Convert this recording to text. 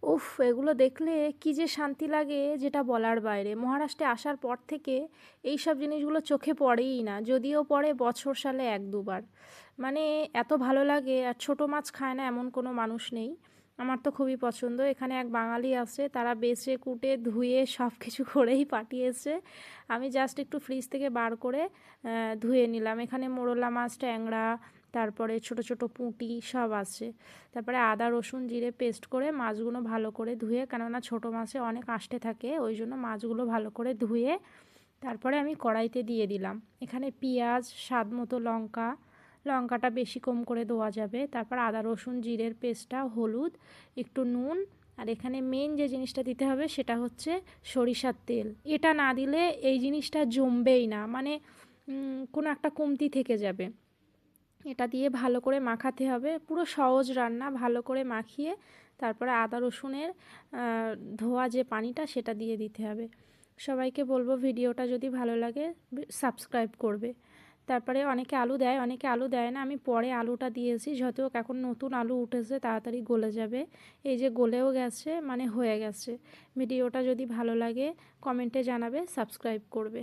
উফ! এগুলো দেখলে কি যে শান্তি লাগে যেটা বলার বাইরে। মহারাষ্ট্রে আসার পর থেকে এইসব জিনিসগুলো চোখে পড়েই না। যদিও পড়ে বছর সালে ১-২ বার। মানে এত ভালো লাগে, আর ছোটো মাছ খায় না এমন কোনো মানুষ নেই। আমার তো খুবই পছন্দ। এখানে এক বাঙালি আছে, তারা বেছে কুটে ধুয়ে সব কিছু করেই পাঠিয়েছে। আমি জাস্ট একটু ফ্রিজ থেকে বার করে ধুয়ে নিলাম। এখানে মোরলা মাছ, ট্যাংরা, তারপরে ছোট ছোট পুঁটি সব আছে। তারপরে আদা রসুন জিরে পেস্ট করে মাছগুলো ভালো করে ধুয়ে, কেননা ছোটো মাছে অনেক আঁশটে থাকে, ওই জন্য মাছগুলো ভালো করে ধুয়ে তারপরে আমি কড়াইতে দিয়ে দিলাম। এখানে পেঁয়াজ, স্বাদ মতো লঙ্কা, লঙ্কাটা বেশি কম করে দেওয়া যাবে, তারপর আদা রসুন জিরের পেস্টটা, হলুদ, একটু নুন, আর এখানে মেন যে জিনিসটা দিতে হবে সেটা হচ্ছে সরিষার তেল। এটা না দিলে এই জিনিসটা জমবেই না, মানে কোনো একটা কমতি থেকে যাবে। এটা দিয়ে ভালো করে মাখাতে হবে, পুরো সহজ রান্না। ভালো করে মাখিয়ে তারপরে আদা রসুনের ধোয়া যে পানিটা সেটা দিয়ে দিতে হবে। সবাইকে বলবো ভিডিওটা যদি ভালো লাগে সাবস্ক্রাইব করবে। তারপরে অনেকে আলু দেয়, অনেকে আলু দেয় না, আমি পরে আলুটা দিয়েছি, যত হোক এখন নতুন আলু উঠেছে, তাড়াতাড়ি গলে যাবে। এই যে গলেও গেছে, মানে হয়ে গেছে। ভিডিওটা যদি ভালো লাগে কমেন্টে জানাবে, সাবস্ক্রাইব করবে।